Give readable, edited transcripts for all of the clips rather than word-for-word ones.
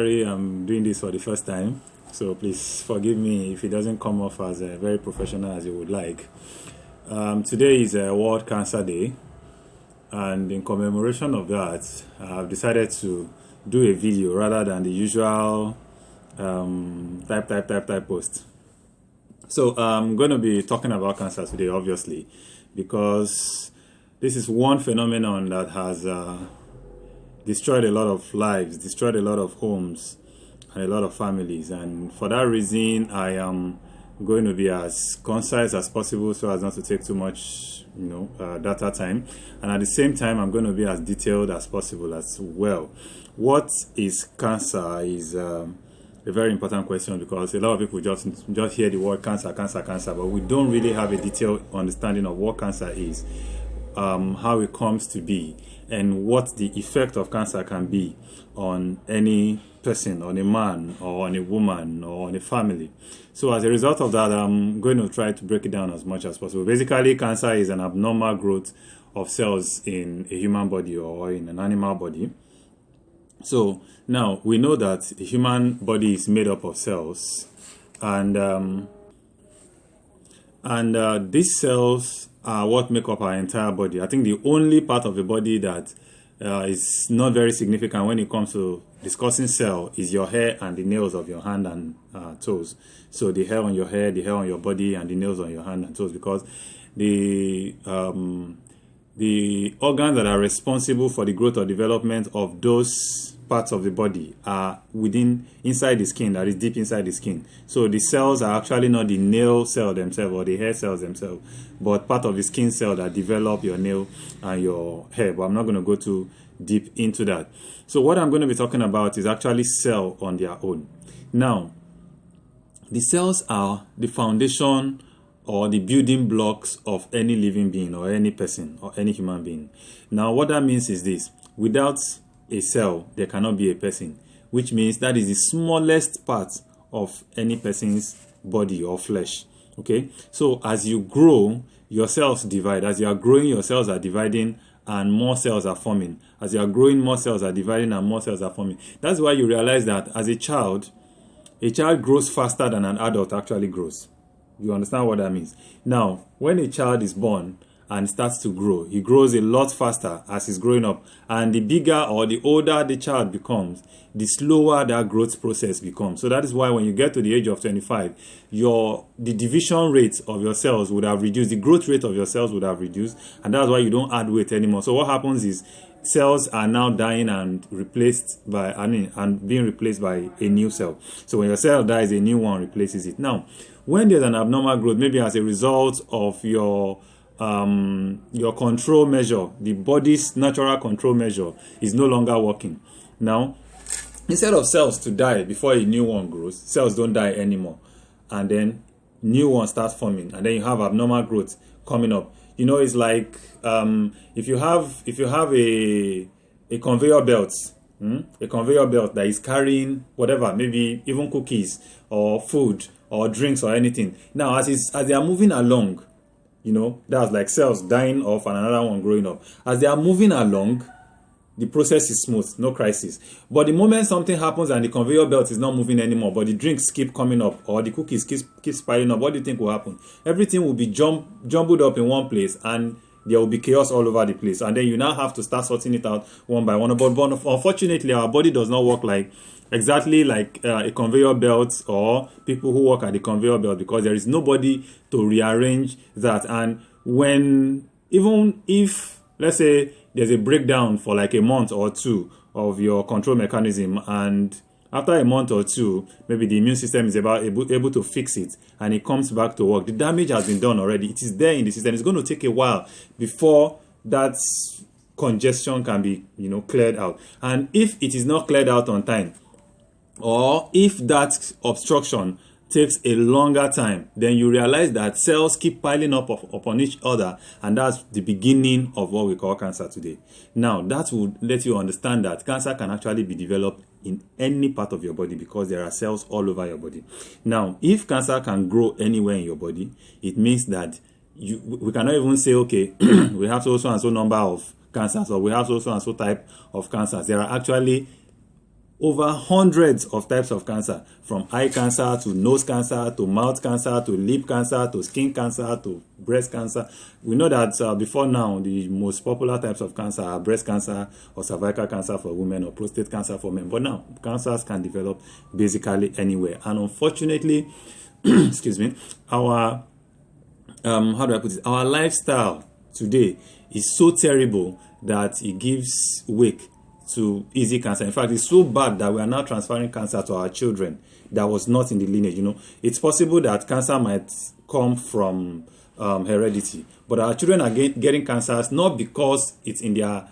I'm doing this for the first time, so please forgive me if it doesn't come off as very professional as you would like. Today is World Cancer Day, and in commemoration of that, I've decided to do a video rather than the usual type post. So I'm going to be talking about cancer today, obviously, because this is one phenomenon that has destroyed a lot of lives, destroyed a lot of homes and a lot of families, and for that reason I am going to be as concise as possible so as not to take too much data time, and at the same time I'm going to be as detailed as possible as well. What is cancer is a very important question, because a lot of people just hear the word cancer, but we don't really have a detailed understanding of what cancer is, how it comes to be, and what the effect of cancer can be on any person, on a man or on a woman or on a family. So as a result of that, I'm going to try to break it down as much as possible. Basically, cancer is an abnormal growth of cells in a human body or in an animal body. So now we know that the human body is made up of cells, and these cells are what make up our entire body. I think the only part of the body that is not very significant when it comes to discussing cell is your hair and the nails of your hand and toes. So the hair on your hair, the hair on your body, and the nails on your hand and toes, because the organs that are responsible for the growth or development of those parts of the body are inside the skin, that is deep inside the skin. So the cells are actually not the nail cell themselves or the hair cells themselves, but part of the skin cell that develop your nail and your hair. But I'm not going to go too deep into that. So what I'm going to be talking about is actually cell on their own. Now, the cells are the foundation or the building blocks of any living being or any person or any human being. Now, what that means is this: without a cell, there cannot be a person, which means that is the smallest part of any person's body or flesh. Okay, so as you grow, your cells divide. As you are growing, your cells are dividing and more cells are forming. As you are growing, more cells are dividing and more cells are forming. That's why you realize that as a child grows faster than an adult actually grows. You understand what that means? Now, when a child is born and starts to grow, he grows a lot faster as he's growing up. And the bigger or the older the child becomes, the slower that growth process becomes. So that is why when you get to the age of 25, the division rate of your cells would have reduced, the growth rate of your cells would have reduced, and that's why you don't add weight anymore. So what happens is cells are now dying and being replaced by a new cell. So when your cell dies, a new one replaces it. Now, when there's an abnormal growth, maybe as a result of your control measure, the body's natural control measure is no longer working. Now, instead of cells to die before a new one grows, cells don't die anymore, and then new ones start forming, and then you have abnormal growth coming up. It's like if you have a conveyor belt, a conveyor belt that is carrying whatever, maybe even cookies or food or drinks or anything. Now, as they are moving along, that's like cells dying off and another one growing up. As they are moving along, the process is smooth, no crisis. But the moment something happens and the conveyor belt is not moving anymore, but the drinks keep coming up or the cookies keep piling up, what do you think will happen? Everything will be jumbled up in one place, and there will be chaos all over the place. And then you now have to start sorting it out one by one. But unfortunately, our body does not work exactly like a conveyor belt or people who work at the conveyor belt, because there is nobody to rearrange that. And even if, let's say, there's a breakdown for like a month or two of your control mechanism, and after a month or two, maybe the immune system is able to fix it and it comes back to work. The damage has been done already. It is there in the system. It's going to take a while before that congestion can be cleared out. And if it is not cleared out on time, or if that obstruction takes a longer time, then you realize that cells keep piling up upon each other, and that's the beginning of what we call cancer today. Now, that would let you understand that cancer can actually be developed in any part of your body, because there are cells all over your body. Now, if cancer can grow anywhere in your body, it means that we cannot even say, okay, we have so and so number of cancers, or we have so and so type of cancers. There are actually over hundreds of types of cancer, from eye cancer to nose cancer to mouth cancer to lip cancer to skin cancer to breast cancer. We know that before now, the most popular types of cancer are breast cancer or cervical cancer for women or prostate cancer for men. But now, cancers can develop basically anywhere. And unfortunately, excuse me, our how do I put it? Our lifestyle today is so terrible that it gives wake to easy cancer. In fact, it's so bad that we are now transferring cancer to our children that was not in the lineage. It's possible that cancer might come from heredity, but our children are getting cancers not because it's in their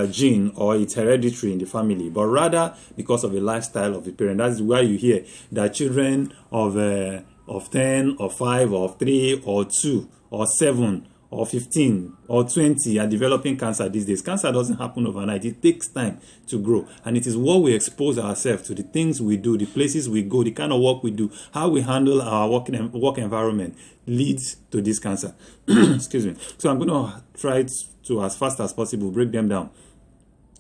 gene or it's hereditary in the family, but rather because of the lifestyle of the parent. That's why you hear that children of 10 or 5 or 3 or 2 or 7 or 15 or 20 are developing cancer these days. Cancer doesn't happen overnight. It takes time to grow. And it is what we expose ourselves to, the things we do, the places we go, the kind of work we do, how we handle our work environment leads to this cancer. Excuse me. So I'm going to try to, as fast as possible, break them down.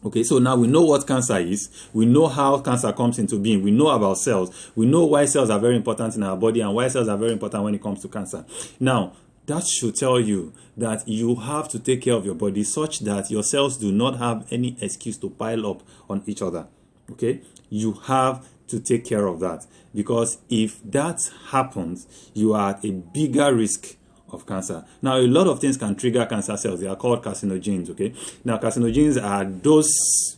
Okay, so now we know what cancer is. We know how cancer comes into being. We know about cells. We know why cells are very important in our body and why cells are very important when it comes to cancer. Now, that should tell you that you have to take care of your body such that your cells do not have any excuse to pile up on each other. Okay? You have to take care of that, because if that happens, you are at a bigger risk of cancer. Now, a lot of things can trigger cancer cells. They are called carcinogens. Okay? Now, carcinogens are those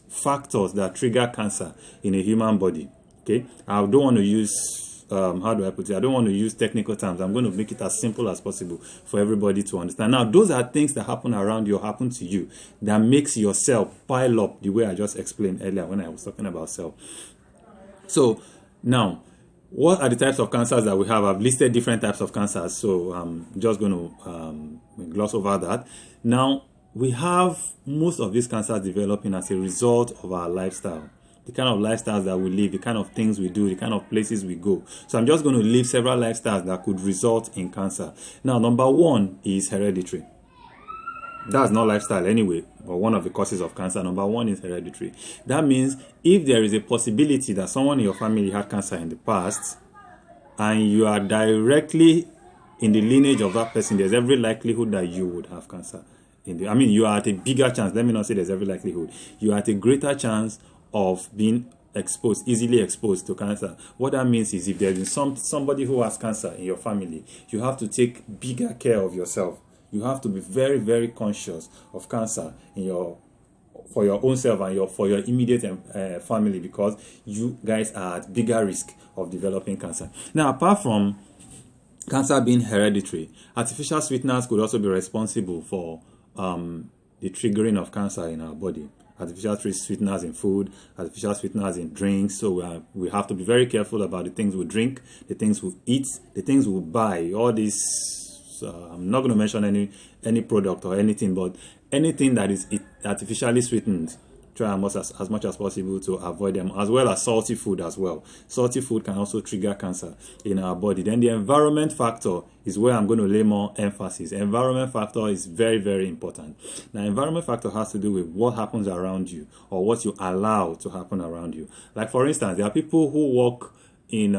factors that trigger cancer in a human body. Okay? I don't want to use how do I put it? I don't want to use technical terms. I'm going to make it as simple as possible for everybody to understand. Now, those are things that happen around you or happen to you that makes your cell pile up the way I just explained earlier when I was talking about cell. So, now, what are the types of cancers that we have? I've listed different types of cancers, so I'm just going to gloss over that. Now, we have most of these cancers developing as a result of our lifestyle. The kind of lifestyles that we live, the kind of things we do, the kind of places we go. So I'm just going to list several lifestyles that could result in cancer. Now, number one is hereditary. That's not lifestyle anyway, but one of the causes of cancer. Number one is hereditary. That means if there is a possibility that someone in your family had cancer in the past, and you are directly in the lineage of that person, there's every likelihood that you would have cancer. You are at a bigger chance. Let me not say there's every likelihood. You are at a greater chance of being easily exposed to cancer. What that means is if there is somebody who has cancer in your family, you have to take bigger care of yourself. You have to be very, very conscious of cancer for your own self and for your immediate family, because you guys are at bigger risk of developing cancer. Now, apart from cancer being hereditary, artificial sweeteners could also be responsible for the triggering of cancer in our body. Artificial sweeteners in food, artificial sweeteners in drinks. So we have to be very careful about the things we drink, the things we eat, the things we buy. All these, I'm not going to mention any product or anything, but anything that is artificially sweetened, try as much as possible to avoid them, as well as salty food as well. Salty food can also trigger cancer in our body. Then the environment factor is where I'm going to lay more emphasis. Environment factor is very, very important. Now, environment factor has to do with what happens around you or what you allow to happen around you. Like, for instance, there are people who work in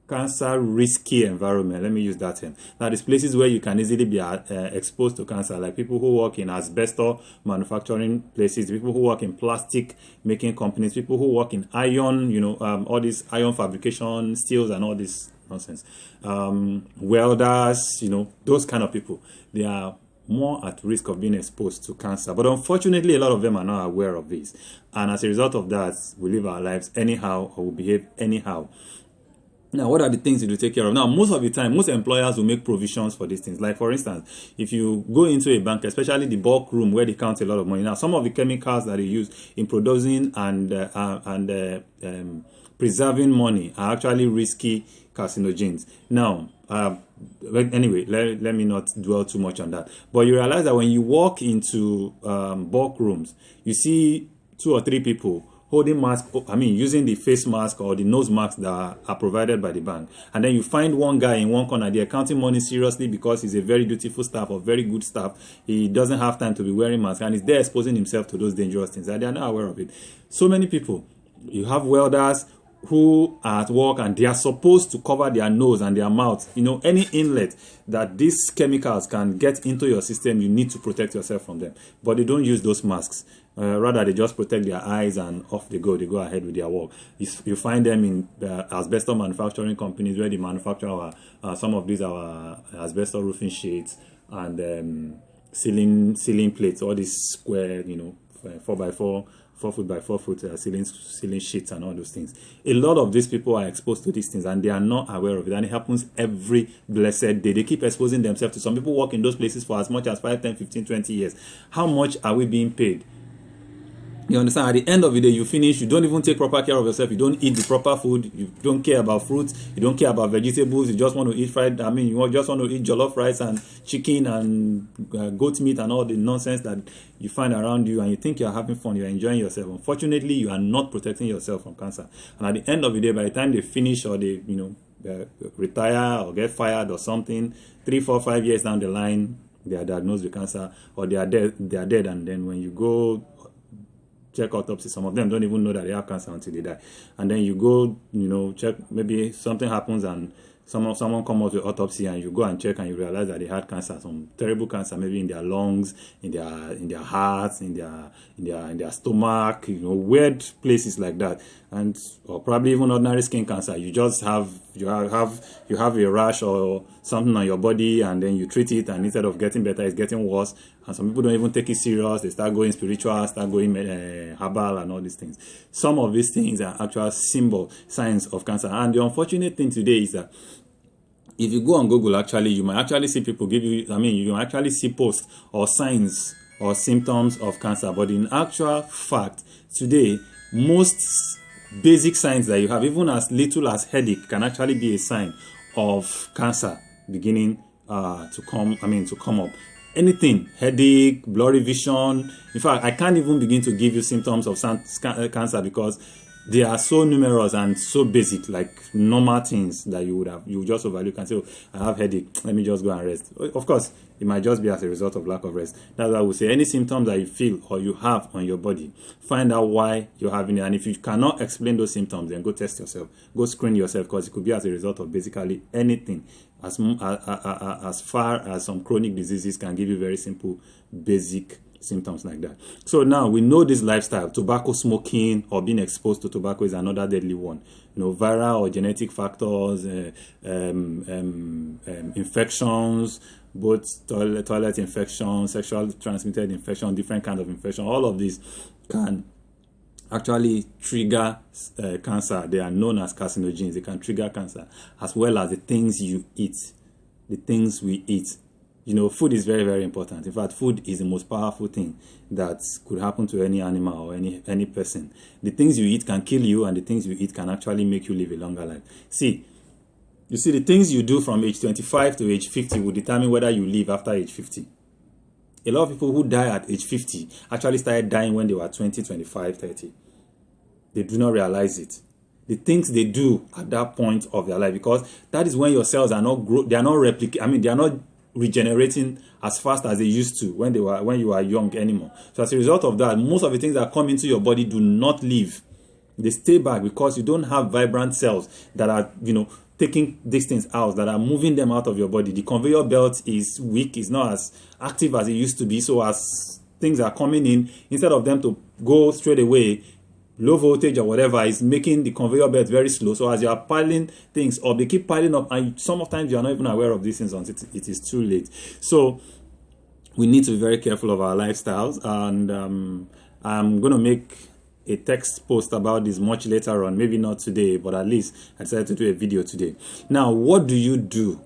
cancer risky environment. Let me use that term. Now, there's places where you can easily be exposed to cancer, like people who work in asbestos manufacturing places, people who work in plastic making companies, people who work in iron, all this iron fabrication, steels and all this nonsense. Welders, those kind of people, they are more at risk of being exposed to cancer. But unfortunately, a lot of them are not aware of this. And as a result of that, we live our lives anyhow or we behave anyhow. Now, what are the things you do take care of? Now, most of the time, most employers will make provisions for these things. Like, for instance, if you go into a bank, especially the bulk room where they count a lot of money. Now, some of the chemicals that they use in producing and preserving money are actually risky carcinogens. Now, anyway, let me not dwell too much on that. But you realize that when you walk into bulk rooms, you see 2 or 3 people holding mask, using the face mask or the nose masks that are provided by the bank. And then you find one guy in one corner, they're counting money seriously because he's a very dutiful staff or very good staff. He doesn't have time to be wearing masks, and he's there exposing himself to those dangerous things, and they're not aware of it. So many people, you have welders who are at work and they are supposed to cover their nose and their mouth. Any inlet that these chemicals can get into your system, you need to protect yourself from them. But they don't use those masks. Rather, they just protect their eyes and off they go. They go ahead with their work. You find them in asbestos manufacturing companies where they manufacture some of these asbestos roofing sheets and ceiling plates, all these square, 4x4. 4 foot by 4 foot ceiling sheets and all those things. A lot of these people are exposed to these things and they are not aware of it, and it happens every blessed day. They keep exposing themselves to. Some people work in those places for as much as 5, 10, 15, 20 years. How much are we being paid? You understand? At the end of the day, you finish, you don't even take proper care of yourself, you don't eat the proper food, you don't care about fruits, you don't care about vegetables, you just want to eat you just want to eat jollof rice and chicken and goat meat and all the nonsense that you find around you, and you think you're having fun, you're enjoying yourself. Unfortunately, you are not protecting yourself from cancer. And at the end of the day, by the time they finish or they, retire or get fired or something, 3, 4, 5 years down the line, they are diagnosed with cancer or they are dead, and then when you go check autopsy, some of them don't even know that they have cancer until they die. And then you go, check, maybe something happens and someone come out with autopsy, and you go and check and you realize that they had cancer, some terrible cancer, maybe in their lungs, in their hearts, in their stomach, weird places like that, or probably even ordinary skin cancer. You just have a rash or something on your body, and then you treat it, and instead of getting better, it's getting worse. And some people don't even take it serious. They start going spiritual, start going herbal and all these things. Some of these things are actual signs of cancer. And the unfortunate thing today is that if you go on Google, actually, you might actually see people you might actually see posts or signs or symptoms of cancer. But in actual fact, today, most basic signs that you have, even as little as headache, can actually be a sign of cancer beginning to come up. Anything, headache, blurry vision. In fact, I can't even begin to give you symptoms of cancer because they are so numerous and so basic, like normal things that you would just overlook. You can say, I have headache, let me just go and rest. Of course, it might just be as a result of lack of rest. That's why I would say any symptoms that you feel or you have on your body, find out why you're having it. And if you cannot explain those symptoms, then go test yourself. Go screen yourself, because it could be as a result of basically anything. As far as some chronic diseases can give you very simple, basic symptoms like that. So now we know this lifestyle, tobacco smoking or being exposed to tobacco is another deadly one. Viral or genetic factors, infections, both toilet infections, sexual transmitted infection, different kinds of infection. All of these can actually trigger cancer. They are known as carcinogens. They can trigger cancer, as well as the things you eat, the things we eat. Food is very, very important. In fact, food is the most powerful thing that could happen to any animal or any person. The things you eat can kill you, and the things you eat can actually make you live a longer life. You see, the things you do from age 25 to age 50 will determine whether you live after age 50. A lot of people who die at age 50 actually started dying when they were 20, 25, 30. They do not realize it. The things they do at that point of their life, because that is when your cells are not they are not replicating. They are not regenerating as fast as they used to when you are young anymore. So as a result of that, most of the things that come into your body do not live. They stay back because you don't have vibrant cells that are, taking these things out, that are moving them out of your body. The conveyor belt is weak, is not as active as it used to be. So as things are coming in, instead of them to go straight away, low voltage or whatever is making the conveyor belt very slow. So as you are piling things up, they keep piling up, and sometimes you are not even aware of these things until it is too late. So we need to be very careful of our lifestyles, and I'm going to make a text post about this much later on, maybe not today, but at least I decided to do a video today. Now, what do you do?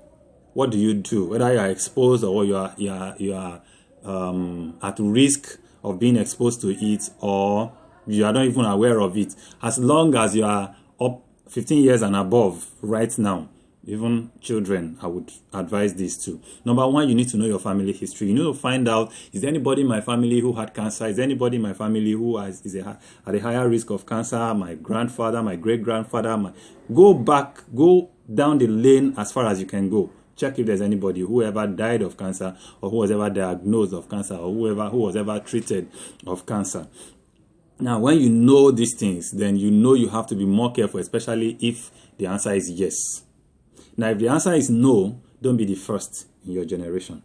Whether you are exposed or you are at risk of being exposed to it, or you are not even aware of it, as long as you are up 15 years and above right now, Even children, I would advise this too. Number one, you need to know your family history. You need to find out, is there anybody in my family who had cancer? Is there anybody in my family who at a higher risk of cancer? My grandfather, my great-grandfather. Go down the lane as far as you can go. Check if there's anybody who ever died of cancer, or who was ever diagnosed of cancer, or who was ever treated of cancer. Now, when you know these things, then you know you have to be more careful, especially if the answer is yes. Now, if the answer is no, don't be the first in your generation.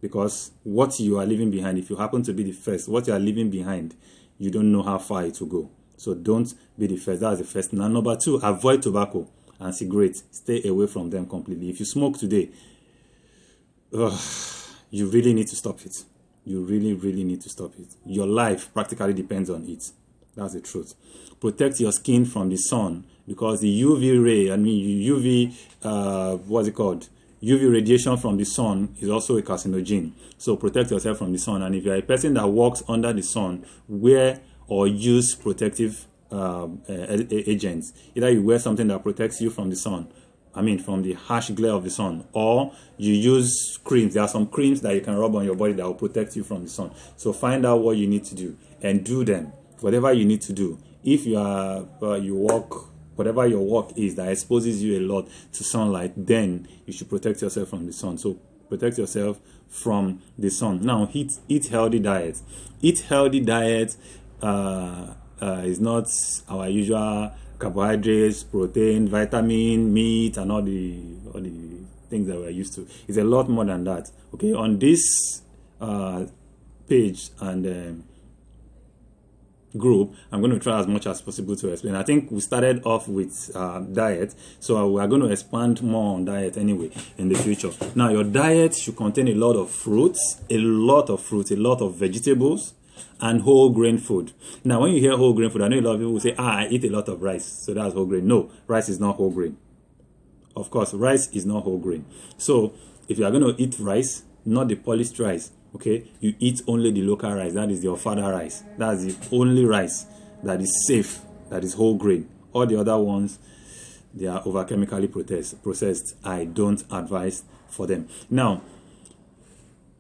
Because what you are leaving behind, if you happen to be the first, what you are leaving behind, you don't know how far it will go. So don't be the first. That's the first. Now, number two, avoid tobacco and cigarettes. Stay away from them completely. If you smoke today, you really need to stop it. You really, really need to stop it. Your life practically depends on it. That's the truth. Protect your skin from the sun, because the UV ray, UV radiation from the sun is also a carcinogen. So protect yourself from the sun. And if you are a person that walks under the sun, wear or use protective agents. Either you wear something that protects you from the sun, from the harsh glare of the sun, or you use creams. There are some creams that you can rub on your body that will protect you from the sun. So find out what you need to do and do them. Whatever you need to do. If you walk, whatever your work is that exposes you a lot to sunlight, then you should protect yourself from the sun. So protect yourself from the sun. Now, eat healthy diet. Eat healthy diet is not our usual carbohydrates, protein, vitamin, meat, and all the things that we're used to. It's a lot more than that. Okay, on this page and group, I'm going to try as much as possible to explain. I think we started off with diet, so we are going to expand more on diet anyway in the future. Now, your diet should contain a lot of fruits, a lot of vegetables, and whole grain food. Now, when you hear whole grain food, I know a lot of people will say, I eat a lot of rice, so that's whole grain. No, rice is not whole grain. Of course, rice is not whole grain. So if you are going to eat rice, not the polished rice, okay, you eat only the local rice. That is your father rice. That's the only rice that is safe, that is whole grain. All the other ones, they are over chemically processed. I don't advise for them. Now,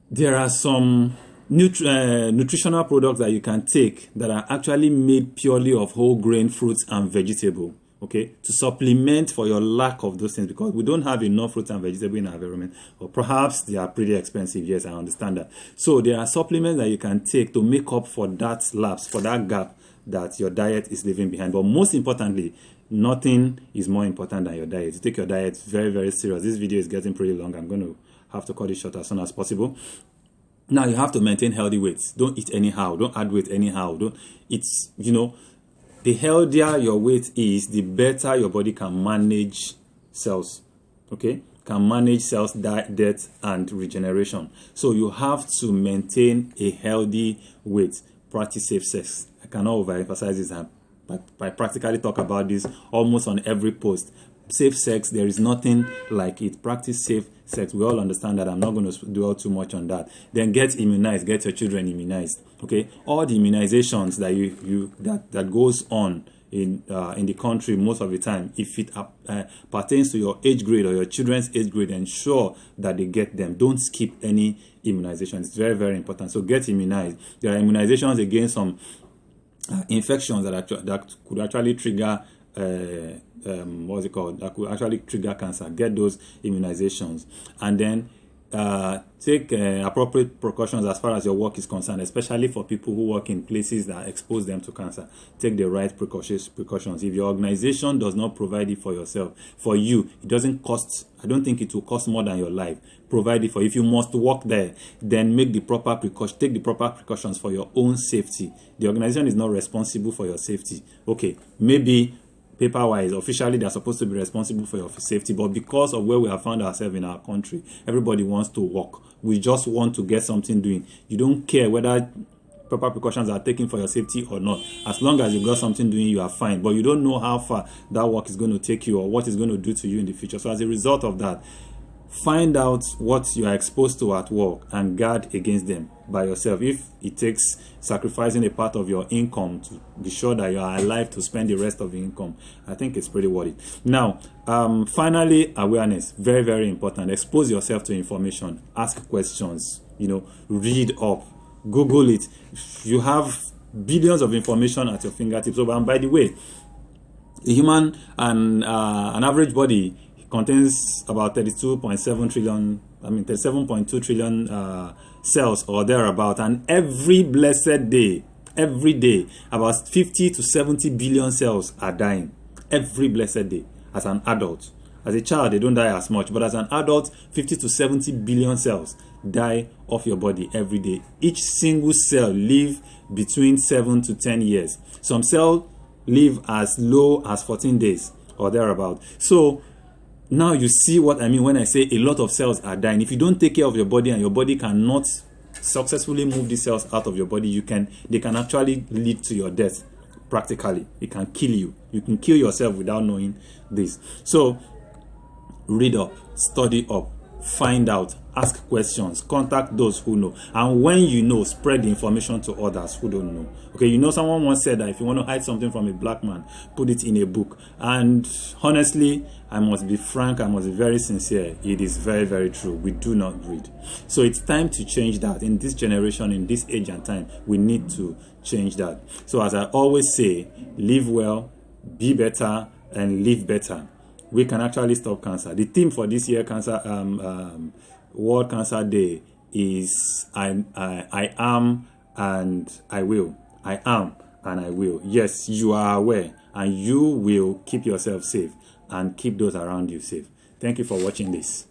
there are some nutritional products that you can take that are actually made purely of whole grain fruits and vegetable, okay, to supplement for your lack of those things, because we don't have enough fruits and vegetables in our environment, or perhaps they are pretty expensive. Yes, I understand that. So there are supplements that you can take to make up for that lapse, for that gap that your diet is leaving behind. But most importantly, nothing is more important than your diet. You take your diet very, very serious. This video is getting pretty long. I'm going to have to cut it short as soon as possible. Now, you have to maintain healthy weights. Don't eat anyhow. Don't add weight anyhow. The healthier your weight is, the better your body can manage cells. Okay? Can manage cells, death, and regeneration. So you have to maintain a healthy weight. Practice safe sex. I cannot overemphasize this, but I practically talk about this almost on every post. Safe sex, there is nothing like it. Practice safe sex. We all understand that. I'm not going to dwell too much on that. Then get immunized. Get your children immunized. Okay, all the immunizations that that goes on in the country most of the time, if it pertains to your age grade or your children's age grade, ensure that they get them. Don't skip any immunization. It's very, very important. So get immunized. There are immunizations against some infections that could actually trigger that could actually trigger cancer. Get those immunizations, and then take appropriate precautions as far as your work is concerned, especially for people who work in places that expose them to cancer. Take the right precautions. If your organization does not provide it for you, it doesn't cost. I don't think it will cost more than your life. Provide it for you. If you must work there, then make the proper precautions. Take the proper precautions for your own safety. The organization is not responsible for your safety. Okay, maybe paper-wise, officially, they're supposed to be responsible for your safety, but because of where we have found ourselves in our country, everybody wants to work. We just want to get something doing. You don't care whether proper precautions are taken for your safety or not. As long as you got something doing, you are fine. But you don't know how far that work is going to take you or what it's going to do to you in the future. So as a result of that, Find out what you are exposed to at work and guard against them by yourself. If it takes sacrificing a part of your income to be sure that you are alive to spend the rest of the income, I think it's pretty worth it. Now, finally, awareness. Very, very important. Expose yourself to information. Ask questions. Read up. Google it. You have billions of information at your fingertips. And by the way, a human and an average body contains about 37.2 trillion cells or thereabout, and every blessed day, every day, about 50 to 70 billion cells are dying every blessed day. As an adult, as a child, they don't die as much, but as an adult, 50 to 70 billion cells die off your body every day. Each single cell live between 7 to 10 years. Some cells live as low as 14 days or thereabout. So now you see what I mean when I say a lot of cells are dying. If you don't take care of your body and your body cannot successfully move these cells out of your body, they can actually lead to your death. Practically, it can kill you. You can kill yourself without knowing this. So read up, study up, find out, ask questions, contact those who know, and when you know, spread the information to others who don't know. Okay, someone once said that if you want to hide something from a black man, put it in a book. And honestly, I must be frank, I must be very sincere, it is very, very true. We do not read. So it's time to change that. In this generation, in this age and time, we need to change that. So as I always say, live well, be better, and live better. We can actually stop cancer. The theme for this year World Cancer Day is I am and I will. I am and I will. Yes, you are aware, and you will keep yourself safe and keep those around you safe. Thank you for watching this.